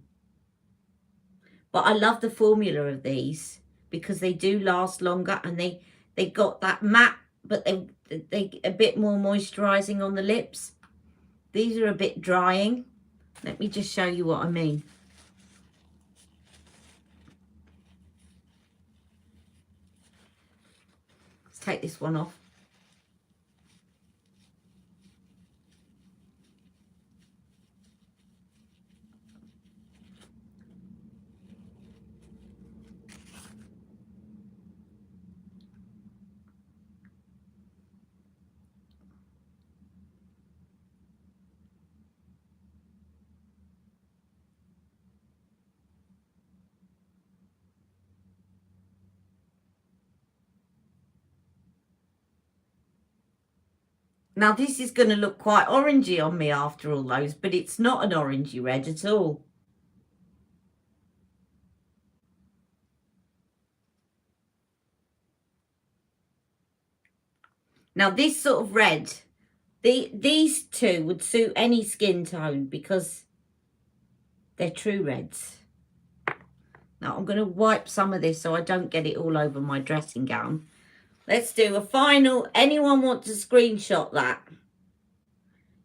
But I love the formula of these because they do last longer and they got that matte, but they a bit more moisturizing on the lips. These are a bit drying. Let me just show you what I mean. Let's take this one off. Now, this is going to look quite orangey on me after all those, but it's not an orangey red at all. Now, this sort of red, these two would suit any skin tone because they're true reds. Now, I'm going to wipe some of this so I don't get it all over my dressing gown. Let's do a final. Anyone want to screenshot that?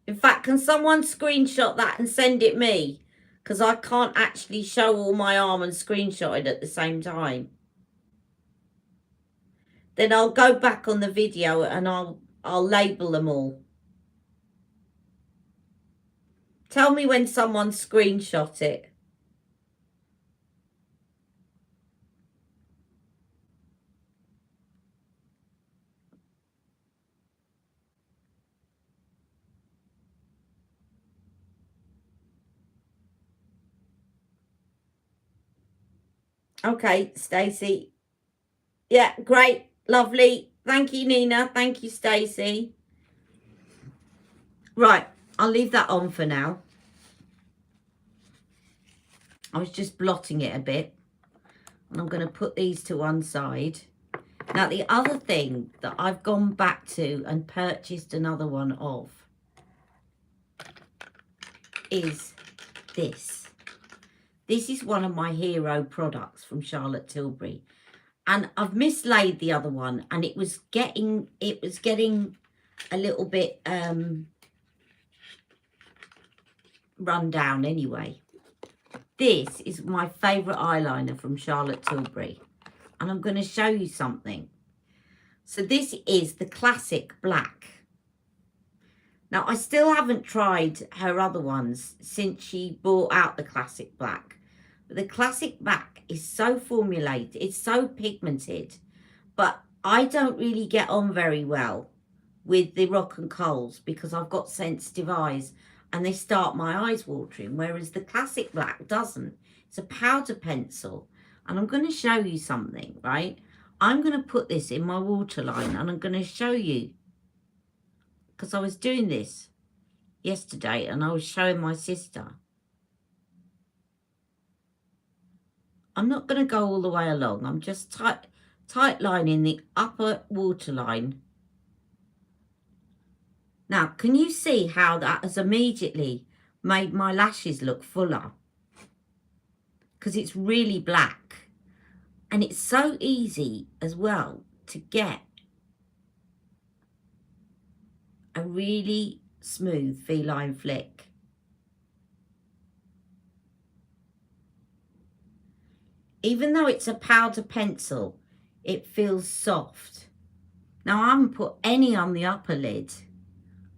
In fact, can someone screenshot that and send it me? Because I can't actually show all my arm and screenshot it at the same time. Then I'll go back on the video and I'll label them all. Tell me when someone screenshot it. Okay, Stacey. Yeah, great. Lovely. Thank you, Nina. Thank you, Stacey. Right, I'll leave that on for now. I was just blotting it a bit. And I'm going to put these to one side. Now, the other thing that I've gone back to and purchased another one of is this. This is one of my hero products from Charlotte Tilbury. And I've mislaid the other one, and it was getting a little bit run down anyway. This is my favourite eyeliner from Charlotte Tilbury, and I'm going to show you something. So this is the Classic Black. Now, I still haven't tried her other ones since she brought out the Classic Black. But the Classic Black is so formulated, it's so pigmented, but I don't really get on very well with the Rock and Coals because I've got sensitive eyes and they start my eyes watering, whereas the Classic Black doesn't. It's a powder pencil, and I'm going to show you something, right? I'm going to put this in my waterline and I'm going to show you, because I was doing this yesterday and I was showing my sister. I'm not going to go all the way along. I'm just tight lining the upper waterline. Now, can you see how that has immediately made my lashes look fuller? Because it's really black. And it's so easy as well to get a really smooth feline flick. Even though it's a powder pencil, it feels soft. Now, I haven't put any on the upper lid.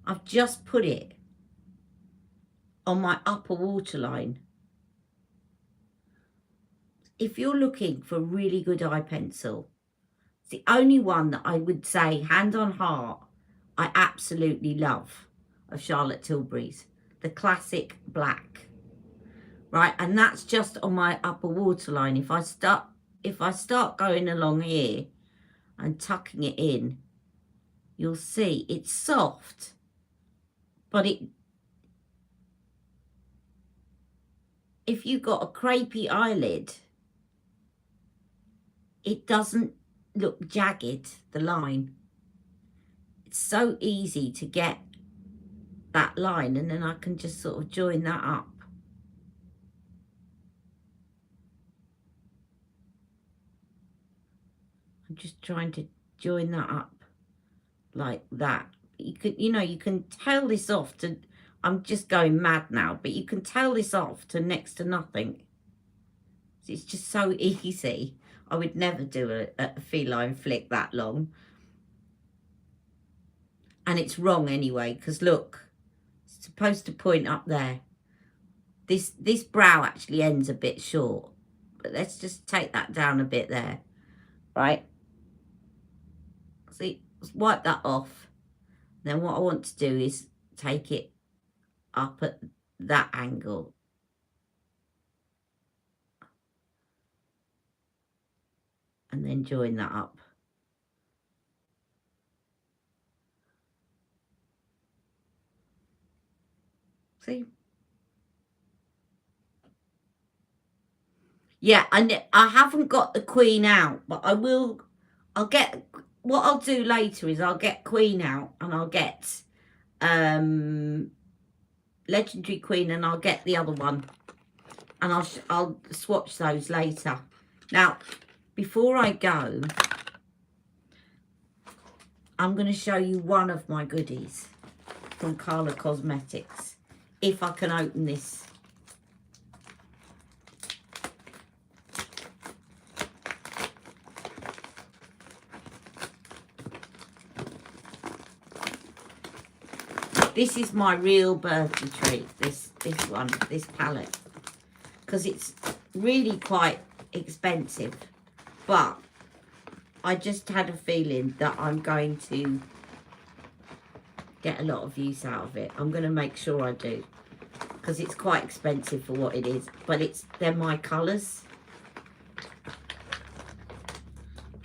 I've just put it on my upper waterline. If you're looking for a really good eye pencil, it's the only one that I would say, hand on heart, I absolutely love of Charlotte Tilbury's, the Classic Black. Right, and that's just on my upper waterline. If I start going along here and tucking it in, you'll see it's soft, but if you've got a crepey eyelid, it doesn't look jagged, the line. It's so easy to get that line, and then I can just sort of join that up. I'm just trying to join that up like that. You can tell this off to, I'm just going mad now, but you can tell this off to next to nothing. It's just so easy. I would never do a feline flick that long. And it's wrong anyway, because look, it's supposed to point up there. This brow actually ends a bit short, but let's just take that down a bit there, right? See, let's wipe that off. Then what I want to do is take it up at that angle. And then join that up. See? Yeah, I haven't got the Queen out, but I'll get, what I'll do later is I'll get Queen out and I'll get Legendary Queen and I'll get the other one. And I'll swatch those later. Now, before I go, I'm going to show you one of my goodies from Carla Cosmetics. If I can open this. This is my real birthday treat, this palette. Because it's really quite expensive. But I just had a feeling that I'm going to get a lot of use out of it. I'm going to make sure I do. Because it's quite expensive for what it is. But they're my colours.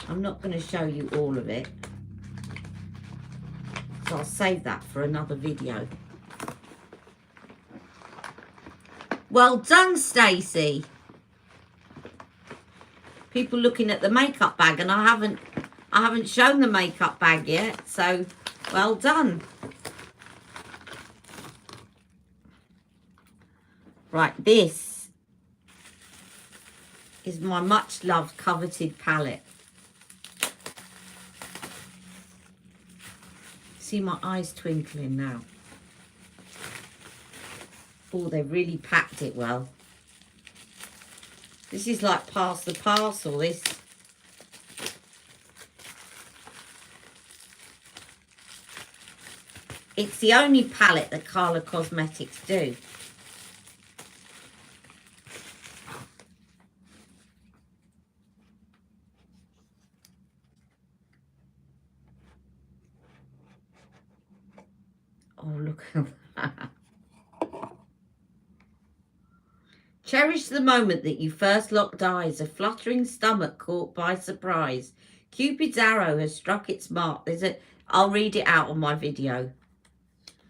I'm not going to show you all of it. So I'll save that for another video. Well done, Stacey. People looking at the makeup bag, and I haven't shown the makeup bag yet, so well done. Right, this is my much loved coveted palette. See my eyes twinkling now. Oh, they've really packed it well. This is like pass the parcel, this. It's the only palette that Carla Cosmetics do. Oh, look at that. Cherish the moment that you first locked eyes, a fluttering stomach caught by surprise. Cupid's arrow has struck its mark. I'll read it out on my video.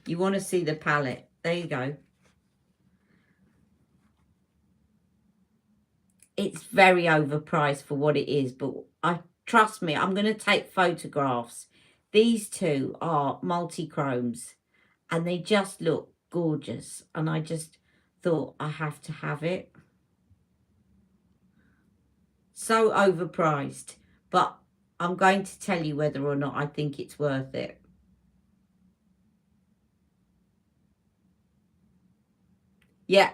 You want to see the palette. There you go. It's very overpriced for what it is, but trust me, I'm going to take photographs. These two are multi-chromes and they just look gorgeous, and I just thought I have to have it. So overpriced, but I'm going to tell you whether or not I think it's worth it. Yeah,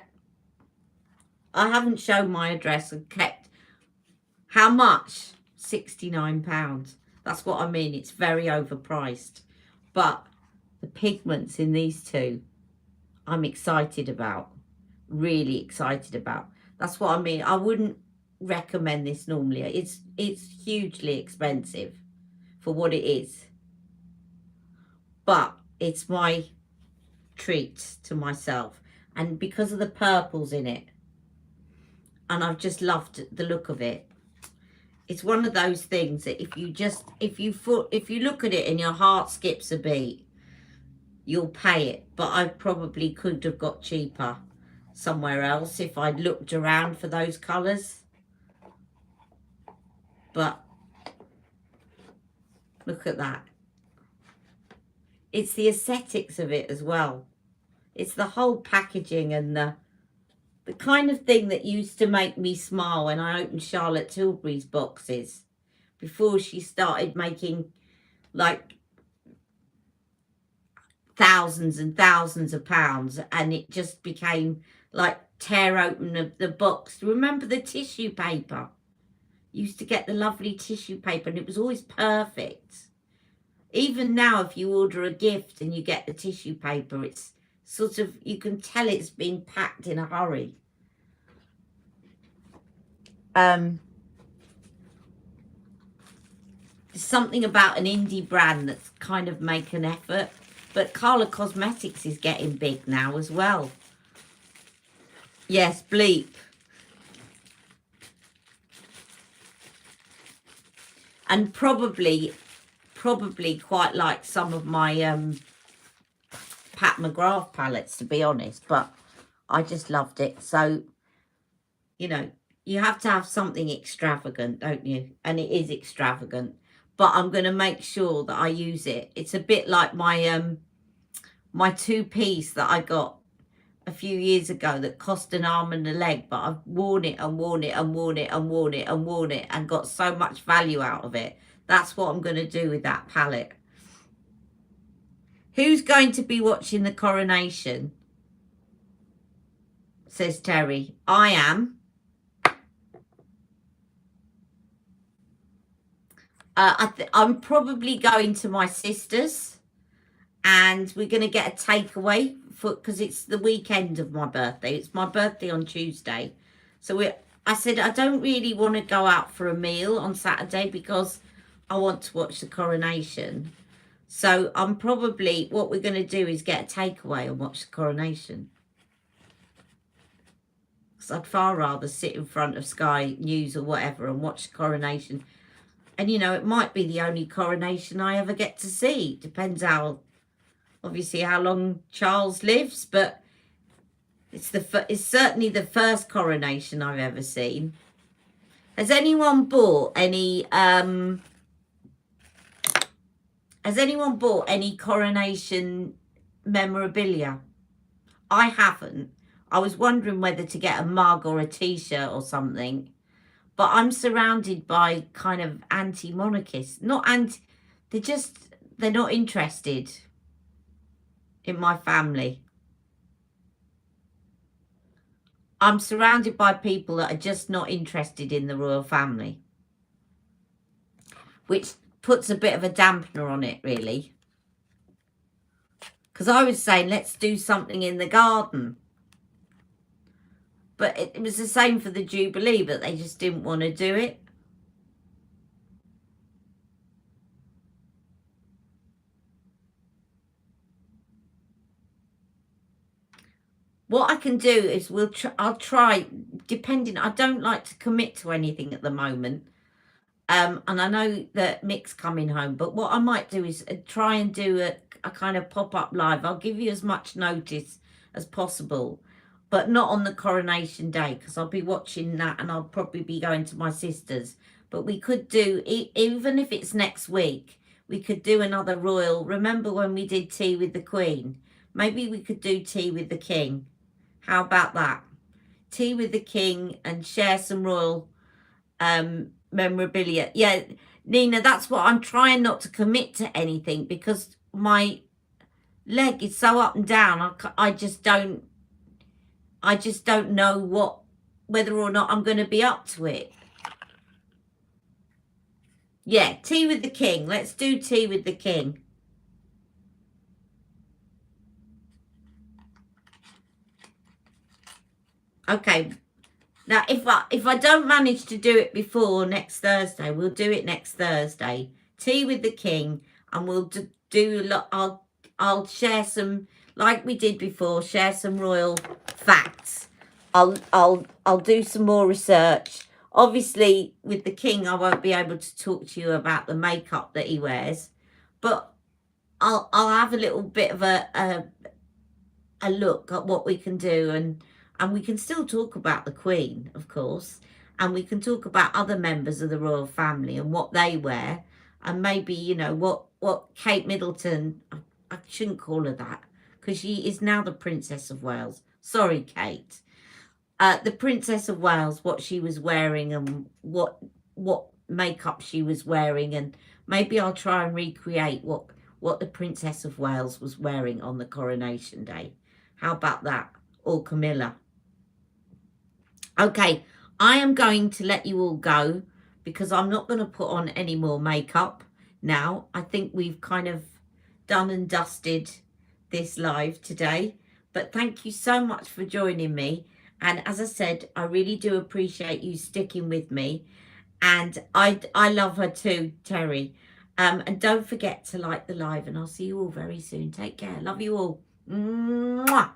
I haven't shown my address and kept. How much? £69. That's what I mean. It's very overpriced, but the pigments in these two I'm excited about. Really excited about. That's what I mean. I wouldn't recommend this normally. It's hugely expensive for what it is, but it's my treat to myself, and because of the purples in it, and I've just loved the look of it. It's one of those things that if you look at it and your heart skips a beat, you'll pay it. But I probably could have got cheaper somewhere else if I'd looked around for those colours. But look at that. It's the aesthetics of it as well. It's the whole packaging and the kind of thing that used to make me smile when I opened Charlotte Tilbury's boxes before she started making like thousands and thousands of pounds, and it just became like tear open the box. Remember the tissue paper? You used to get the lovely tissue paper and it was always perfect. Even now, if you order a gift and you get the tissue paper, it's sort of, you can tell it's been packed in a hurry. There's something about an indie brand that's kind of make an effort. But Carla Cosmetics is getting big now as well. Yes, bleep. And probably quite like some of my Pat McGrath palettes, to be honest, but I just loved it. So, you know, you have to have something extravagant, don't you? And it is extravagant. But I'm going to make sure that I use it. It's a bit like my my two-piece that I got a few years ago that cost an arm and a leg, but I've worn it and worn it and worn it and worn it and worn it and got so much value out of it. That's what I'm going to do with that palette. Who's going to be watching the coronation? Says Terry. I am. I'm probably going to my sister's, and we're going to get a takeaway because it's the weekend of my birthday. It's my birthday on Tuesday. So I said I don't really want to go out for a meal on Saturday because I want to watch the coronation. So I'm probably, what we're going to do is get a takeaway and watch the coronation. Because I'd far rather sit in front of Sky News or whatever and watch the coronation. And, you know, it might be the only coronation I ever get to see. Depends how, obviously, how long Charles lives. But it's certainly the first coronation I've ever seen. Has anyone bought any... Has anyone bought any coronation memorabilia? I haven't. I was wondering whether to get a mug or a t-shirt or something. But I'm surrounded by kind of anti-monarchists. They're not interested in my family. I'm surrounded by people that are just not interested in the royal family. Which puts a bit of a dampener on it, really. Because I was saying, let's do something in the garden. But it was the same for the Jubilee, but they just didn't want to do it. What I can do is I'll try, depending, I don't like to commit to anything at the moment. And I know that Mick's coming home, but what I might do is try and do a kind of pop-up live. I'll give you as much notice as possible, but not on the coronation day, because I'll be watching that and I'll probably be going to my sister's. But we could do, even if it's next week, we could do another royal. Remember when we did tea with the Queen? Maybe we could do tea with the King. How about that? Tea with the King and share some royal memorabilia. Yeah, Nina, that's what I'm trying not to commit to anything because my leg is so up and down. I just don't know whether or not I'm going to be up to it. Yeah, tea with the King. Let's do tea with the King. Okay. Now, if I don't manage to do it before next Thursday, we'll do it next Thursday. Tea with the King, and we'll I'll share some, like we did before, share some royal facts. I'll do some more research. Obviously, with the King, I won't be able to talk to you about the makeup that he wears, but I'll have a little bit of a look at what we can do, and we can still talk about the Queen, of course, and we can talk about other members of the royal family and what they wear, and maybe, you know, what Kate Middleton, I shouldn't call her that, because she is now the Princess of Wales. Sorry, Kate. The Princess of Wales, what she was wearing and what makeup she was wearing, and maybe I'll try and recreate what the Princess of Wales was wearing on the coronation day. How about that? Or Camilla. Okay, I am going to let you all go because I'm not going to put on any more makeup now. I think we've kind of done and dusted this live today. But thank you so much for joining me. And as I said, I really do appreciate you sticking with me. And I love her too, Terry. And don't forget to like the live, and I'll see you all very soon. Take care. Love you all. Mwah.